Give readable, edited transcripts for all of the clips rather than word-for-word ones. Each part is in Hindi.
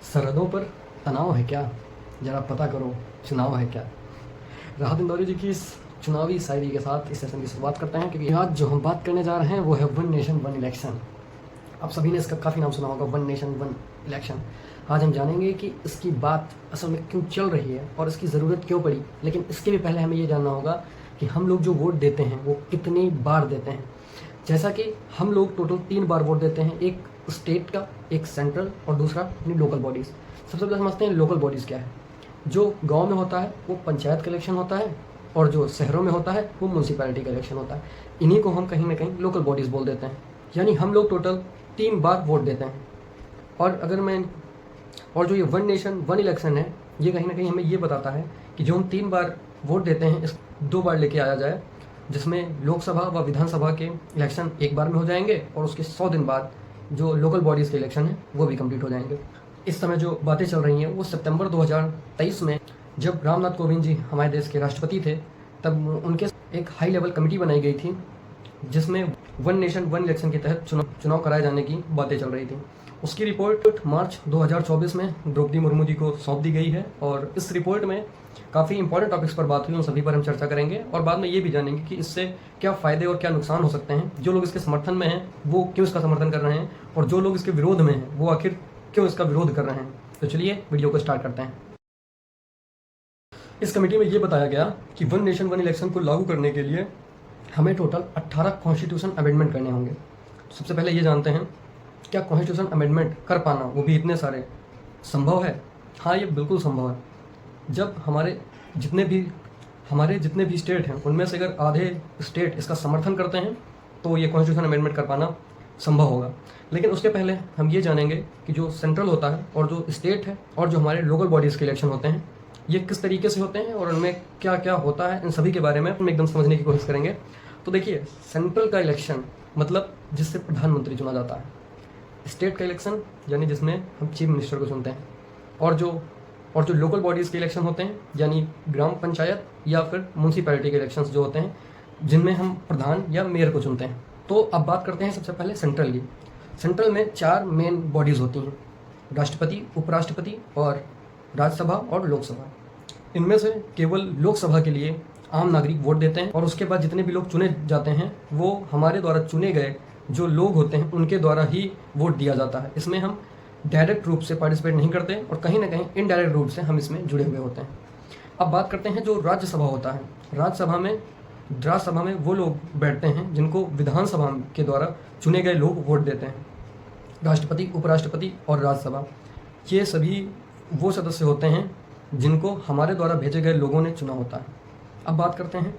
सरहदों पर तनाव है क्या, ज़रा पता करो चुनाव है क्या। राहत इंदौरी जी की इस चुनावी शायरी के साथ इस सेशन की शुरुआत करते हैं, क्योंकि आज जो हम बात करने जा रहे हैं वो है वन नेशन वन इलेक्शन। आप सभी ने इसका काफ़ी नाम सुना होगा, वन नेशन वन इलेक्शन। आज हम जानेंगे कि इसकी बात असल में क्यों चल रही है और इसकी ज़रूरत क्यों पड़ी। लेकिन इसके भी पहले हमें ये जानना होगा कि हम लोग जो वोट देते हैं वो कितनी बार देते हैं। जैसा कि हम लोग टोटल 3 बार वोट देते हैं, एक स्टेट का, एक सेंट्रल और दूसरा अपनी लोकल बॉडीज़। सबसे पहले समझते हैं लोकल बॉडीज़ क्या है। जो गांव में होता है वो पंचायत का इलेक्शन होता है, और जो शहरों में होता है वो म्यूनसिपैलिटी का इलेक्शन होता है। इन्हीं को हम कहीं ना कहीं लोकल बॉडीज़ बोल देते हैं। यानी हम लोग टोटल 3 बार वोट देते हैं। और जो ये वन नेशन वन इलेक्शन है, ये कहीं ना कहीं हमें ये बताता है कि जो हम 3 बार वोट देते हैं इस 2 बार लेके आया जाए, जिसमें लोकसभा व विधानसभा के इलेक्शन एक बार में हो जाएंगे और उसके 100 दिन बाद जो लोकल बॉडीज़ के इलेक्शन है वो भी कंप्लीट हो जाएंगे। इस समय जो बातें चल रही हैं वो सितंबर 2023 में, जब रामनाथ कोविंद जी हमारे देश के राष्ट्रपति थे, तब उनके एक हाई लेवल कमेटी बनाई गई थी, जिसमें वन नेशन वन इलेक्शन के तहत चुनाव कराए जाने की बातें चल रही थी। उसकी रिपोर्ट मार्च 2024 में द्रौपदी मुर्मू जी को सौंप दी गई है, और इस रिपोर्ट में काफ़ी इंपॉर्टेंट टॉपिक्स पर बात हुई, उन सभी पर हम चर्चा करेंगे और बाद में ये भी जानेंगे कि इससे क्या फ़ायदे और क्या नुकसान हो सकते हैं। जो लोग इसके समर्थन में हैं वो क्यों इसका समर्थन कर रहे हैं, और जो लोग इसके विरोध में हैं वो आखिर क्यों इसका विरोध कर रहे हैं। तो चलिए वीडियो को स्टार्ट करते हैं। इस कमेटी में ये बताया गया कि वन नेशन वन इलेक्शन को लागू करने के लिए हमें टोटल 18 कॉन्स्टिट्यूशन अमेंडमेंट करने होंगे। सबसे पहले ये जानते हैं, क्या कॉन्स्टिट्यूशन अमेंडमेंट कर पाना, वो भी इतने सारे, संभव है? हाँ, ये बिल्कुल संभव है। जब हमारे जितने भी स्टेट हैं उनमें से अगर आधे स्टेट इसका समर्थन करते हैं तो ये कॉन्स्टिट्यूशन अमेंडमेंट कर पाना संभव होगा। लेकिन उसके पहले हम ये जानेंगे कि जो सेंट्रल होता है और जो स्टेट है और जो हमारे लोकल बॉडीज़ के इलेक्शन होते हैं, ये किस तरीके से होते हैं और उनमें क्या क्या होता है, इन सभी के बारे में हम एकदम समझने की कोशिश करेंगे। तो देखिए, सेंट्रल का इलेक्शन मतलब जिससे प्रधानमंत्री चुना जाता है। स्टेट का इलेक्शन यानी जिसमें हम चीफ मिनिस्टर को चुनते हैं। और जो लोकल बॉडीज़ के इलेक्शन होते हैं, यानी ग्राम पंचायत या फिर म्यूनसिपैलिटी के इलेक्शंस जो होते हैं, जिनमें हम प्रधान या मेयर को चुनते हैं। तो अब बात करते हैं सबसे पहले सेंट्रल की। सेंट्रल में 4 मेन बॉडीज़ होती हैं, राष्ट्रपति, उपराष्ट्रपति और राज्यसभा और लोकसभा। इनमें से केवल लोकसभा के लिए आम नागरिक वोट देते हैं, और उसके बाद जितने भी लोग चुने जाते हैं वो हमारे द्वारा चुने गए जो लोग होते हैं उनके द्वारा ही वोट दिया जाता है। इसमें हम डायरेक्ट रूप से पार्टिसिपेट नहीं करते और कहीं ना कहीं इनडायरेक्ट रूप से हम इसमें जुड़े हुए होते हैं। अब बात करते हैं जो राज्यसभा होता है। राज्यसभा में वो लोग बैठते हैं जिनको विधानसभा के द्वारा चुने गए लोग वोट देते हैं। राष्ट्रपति, उपराष्ट्रपति और राज्यसभा, ये सभी वो सदस्य होते हैं जिनको हमारे द्वारा भेजे गए लोगों ने चुना होता है। अब बात करते हैं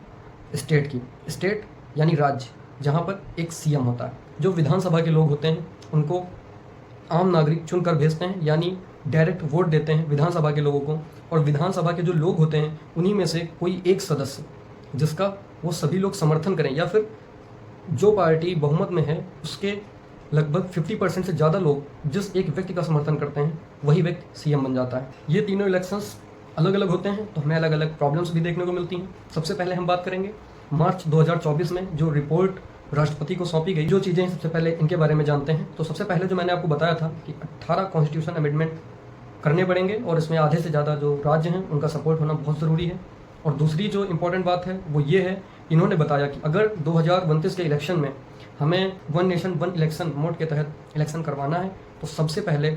स्टेट की। स्टेट यानी राज्य, जहाँ पर एक सीएम होता है। जो विधानसभा के लोग होते हैं उनको आम नागरिक चुनकर भेजते हैं, यानी डायरेक्ट वोट देते हैं विधानसभा के लोगों को, और विधानसभा के जो लोग होते हैं उन्हीं में से कोई एक सदस्य जिसका वो सभी लोग समर्थन करें, या फिर जो पार्टी बहुमत में है उसके लगभग 50% से ज़्यादा लोग जिस एक व्यक्ति का समर्थन करते हैं वही व्यक्ति सीएम बन जाता है। ये तीनों इलेक्शंस अलग अलग होते हैं तो हमें अलग अलग प्रॉब्लम्स भी देखने को मिलती हैं। सबसे पहले हम बात करेंगे मार्च 2024 में जो रिपोर्ट राष्ट्रपति को सौंपी गई, जो चीज़ें सबसे पहले इनके बारे में जानते हैं। तो सबसे पहले जो मैंने आपको बताया था कि 18 कॉन्स्टिट्यूशन अमेंडमेंट करने पड़ेंगे, और इसमें आधे से ज़्यादा जो राज्य हैं उनका सपोर्ट होना बहुत ज़रूरी है। और दूसरी जो इम्पोर्टेंट बात है वो ये है, इन्होंने बताया कि अगर 2029 के इलेक्शन में हमें one nation one election mode के तहत इलेक्शन करवाना है तो सबसे पहले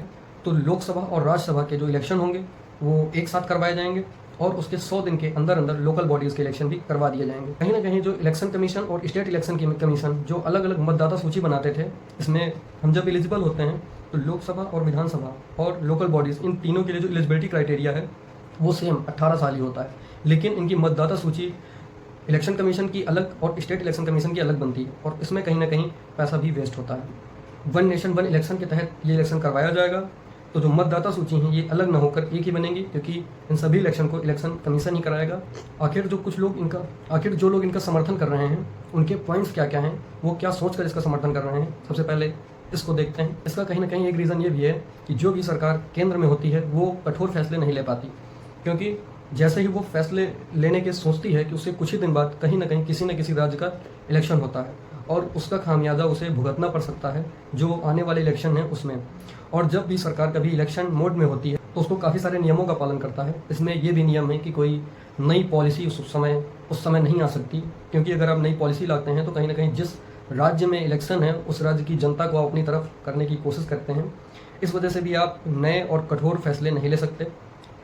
तो लोकसभा और राज्यसभा के जो इलेक्शन होंगे वो एक साथ करवाए जाएंगे, और उसके 100 दिन के अंदर अंदर लोकल बॉडीज़ के इलेक्शन भी करवा दिए जाएंगे। कहीं ना कहीं जो इलेक्शन कमीशन और स्टेट इलेक्शन कमीशन जो अलग अलग मतदाता सूची बनाते थे, इसमें हम जब एलिजिबल होते हैं तो लोकसभा और विधानसभा और लोकल बॉडीज़, इन तीनों के लिए जो एलिजिबिलिटी क्राइटेरिया है वो सेम 18 साल ही होता है। लेकिन इनकी मतदाता सूची इलेक्शन कमीशन की अलग और स्टेट इलेक्शन कमीशन की अलग बनती है, और इसमें कहीं ना कहीं पैसा भी वेस्ट होता है। वन नेशन वन इलेक्शन के तहत ये इलेक्शन करवाया जाएगा, तो जो मतदाता सूची हैं ये अलग ना होकर एक ही बनेंगी, क्योंकि इन सभी इलेक्शन को इलेक्शन कमीशन ही कराएगा। आखिर जो लोग इनका समर्थन कर रहे हैं उनके पॉइंट्स क्या क्या हैं, वो क्या सोचकर इसका समर्थन कर रहे हैं, सबसे पहले इसको देखते हैं। इसका कहीं ना कहीं एक रीज़न ये भी है कि जो भी सरकार केंद्र में होती है वो कठोर फैसले नहीं ले पाती, क्योंकि जैसे ही वो फैसले लेने के सोचती है कि उससे कुछ ही दिन बाद कहीं ना कहीं किसी न किसी राज्य का इलेक्शन होता है, और उसका खामियाजा उसे भुगतना पड़ सकता है जो आने वाले इलेक्शन है उसमें। और जब भी सरकार कभी इलेक्शन मोड में होती है तो उसको काफ़ी सारे नियमों का पालन करता है। इसमें ये भी नियम है कि कोई नई पॉलिसी उस समय नहीं आ सकती, क्योंकि अगर आप नई पॉलिसी लाते हैं तो कहीं ना कहीं जिस राज्य में इलेक्शन है उस राज्य की जनता को आप अपनी तरफ करने की कोशिश करते हैं। इस वजह से भी आप नए और कठोर फैसले नहीं ले सकते।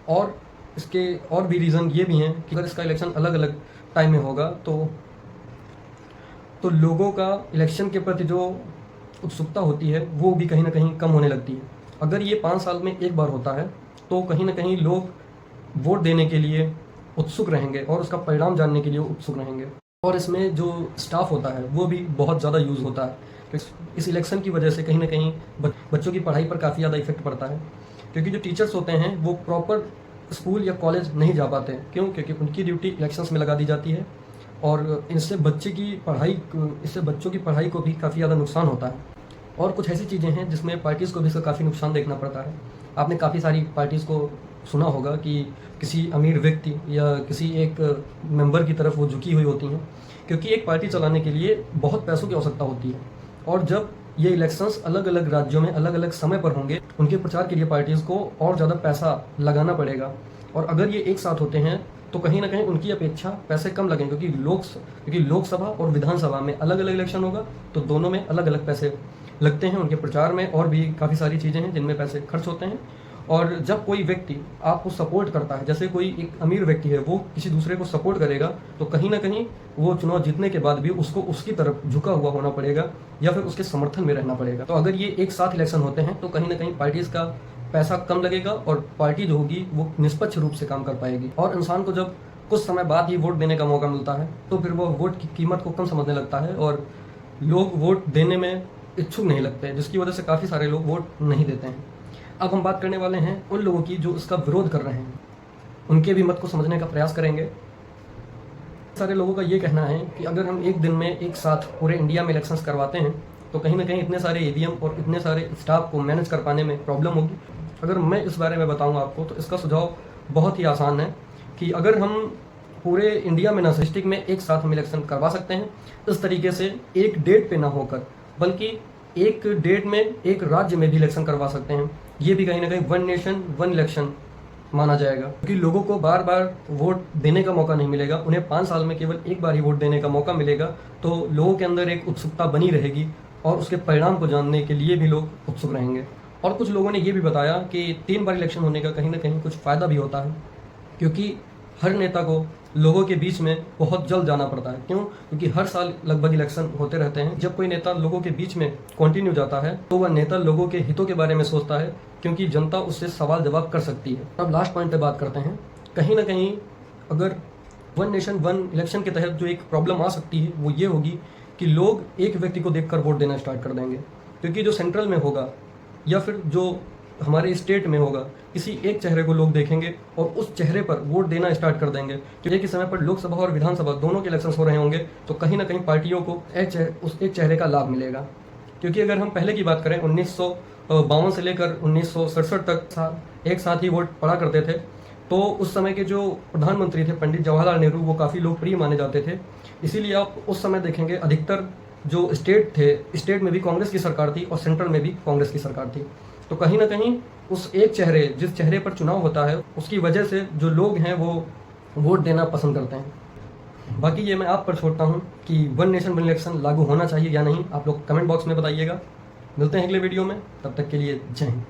और इसके और भी रीज़न ये भी हैं कि अगर इसका इलेक्शन अलग अलग टाइम में होगा तो लोगों का इलेक्शन के प्रति जो उत्सुकता होती है वो भी कहीं ना कहीं कम होने लगती है। अगर ये 5 साल में एक बार होता है तो कहीं ना कहीं लोग वोट देने के लिए उत्सुक रहेंगे और उसका परिणाम जानने के लिए उत्सुक रहेंगे। और इसमें जो स्टाफ होता है वो भी बहुत ज़्यादा यूज़ होता है। इस इलेक्शन की वजह से कहीं ना कहीं बच्चों की पढ़ाई पर काफ़ी ज़्यादा इफेक्ट पड़ता है, क्योंकि जो टीचर्स होते हैं वो प्रॉपर स्कूल या कॉलेज नहीं जा पाते। क्यों? क्योंकि उनकी ड्यूटी इलेक्शंस में लगा दी जाती है और इससे बच्चों की पढ़ाई को भी काफ़ी ज़्यादा नुकसान होता है। और कुछ ऐसी चीज़ें हैं जिसमें पार्टीज़ को भी इसका काफ़ी नुकसान देखना पड़ता है। आपने काफ़ी सारी पार्टीज़ को सुना होगा कि किसी अमीर व्यक्ति या किसी एक मेंबर की तरफ वो झुकी हुई होती हैं, क्योंकि एक पार्टी चलाने के लिए बहुत पैसों की आवश्यकता होती है। और जब ये इलेक्शंस अलग अलग राज्यों में अलग अलग समय पर होंगे, उनके प्रचार के लिए पार्टीज़ को और ज़्यादा पैसा लगाना पड़ेगा। और अगर ये एक साथ होते हैं तो कहीं ना कहीं उनकी अपेक्षा पैसे कम लगेंगे, क्योंकि लोकसभा और विधानसभा में अलग अलग इलेक्शन होगा तो दोनों में अलग अलग पैसे लगते हैं उनके प्रचार में, और भी काफ़ी सारी चीज़ें हैं जिनमें पैसे खर्च होते हैं। और जब कोई व्यक्ति आपको सपोर्ट करता है, जैसे कोई एक अमीर व्यक्ति है वो किसी दूसरे को सपोर्ट करेगा, तो कहीं ना कहीं वो चुनाव जीतने के बाद भी उसको उसकी तरफ झुका हुआ होना पड़ेगा या फिर उसके समर्थन में रहना पड़ेगा। तो अगर ये एक साथ इलेक्शन होते हैं तो कहीं ना कहीं पार्टीज़ का पैसा कम लगेगा और पार्टी जो होगी वो निष्पक्ष रूप से काम कर पाएगी। और इंसान को जब कुछ समय बाद ही वोट देने का मौका मिलता है तो फिर वो वोट की कीमत को कम समझने लगता है और लोग वोट देने में इच्छुक नहीं लगते, जिसकी वजह से काफ़ी सारे लोग वोट नहीं देते हैं। अब हम बात करने वाले हैं उन लोगों की जो इसका विरोध कर रहे हैं, उनके भी मत को समझने का प्रयास करेंगे। सारे लोगों का ये कहना है कि अगर हम एक दिन में एक साथ पूरे इंडिया में इलेक्शंस करवाते हैं तो कहीं ना कहीं इतने सारे ईवीएम और इतने सारे स्टाफ को मैनेज कर पाने में प्रॉब्लम होगी। अगर मैं इस बारे में बताऊँ आपको तो इसका सुझाव बहुत ही आसान है कि अगर हम पूरे इंडिया में ना डिस्ट्रिक्ट में एक साथ हम इलेक्शन करवा सकते हैं, इस तरीके से एक डेट पे ना होकर बल्कि एक डेट में एक राज्य में भी इलेक्शन करवा सकते हैं। ये भी कहीं ना कहीं 1 नेशन 1 इलेक्शन माना जाएगा, क्योंकि लोगों को बार बार वोट देने का मौका नहीं मिलेगा, उन्हें 5 साल में केवल एक बार ही वोट देने का मौका मिलेगा। तो लोगों के अंदर एक उत्सुकता बनी रहेगी और उसके परिणाम को जानने के लिए भी लोग उत्सुक रहेंगे। और कुछ लोगों ने ये भी बताया कि 3 बार इलेक्शन होने का कहीं ना कहीं कुछ फ़ायदा भी होता है, क्योंकि हर नेता को लोगों के बीच में बहुत जल्द जाना पड़ता है। क्यों? क्योंकि हर साल लगभग इलेक्शन होते रहते हैं। जब कोई नेता लोगों के बीच में कंटिन्यू जाता है तो वह नेता लोगों के हितों के बारे में सोचता है, क्योंकि जनता उससे सवाल जवाब कर सकती है। अब लास्ट पॉइंट पे बात करते हैं। कहीं ना कहीं अगर 1 नेशन 1 इलेक्शन के तहत जो एक प्रॉब्लम आ सकती है वो ये होगी कि लोग एक व्यक्ति को देखकर वोट देना स्टार्ट कर देंगे, क्योंकि जो सेंट्रल में होगा या फिर जो हमारे स्टेट में होगा, किसी एक चेहरे को लोग देखेंगे और उस चेहरे पर वोट देना स्टार्ट कर देंगे। क्योंकि एक समय पर लोकसभा और विधानसभा दोनों के इलेक्शंस हो रहे होंगे तो कहीं ना कहीं पार्टियों को उस एक चेहरे का लाभ मिलेगा। क्योंकि अगर हम पहले की बात करें 1952 से लेकर 1967 तक एक साथ ही वोट पड़ा करते थे, तो उस समय के जो प्रधानमंत्री थे पंडित जवाहरलाल नेहरू वो काफ़ी लोकप्रिय माने जाते थे। इसीलिए आप उस समय देखेंगे अधिकतर जो स्टेट थे, स्टेट में भी कांग्रेस की सरकार थी और सेंट्रल में भी कांग्रेस की सरकार थी। तो कहीं ना कहीं उस एक चेहरे, जिस चेहरे पर चुनाव होता है, उसकी वजह से जो लोग हैं वो वोट देना पसंद करते हैं। बाकी ये मैं आप पर छोड़ता हूँ कि 1 नेशन 1 इलेक्शन लागू होना चाहिए या नहीं, आप लोग कमेंट बॉक्स में बताइएगा। मिलते हैं अगले वीडियो में, तब तक के लिए जय हिंद।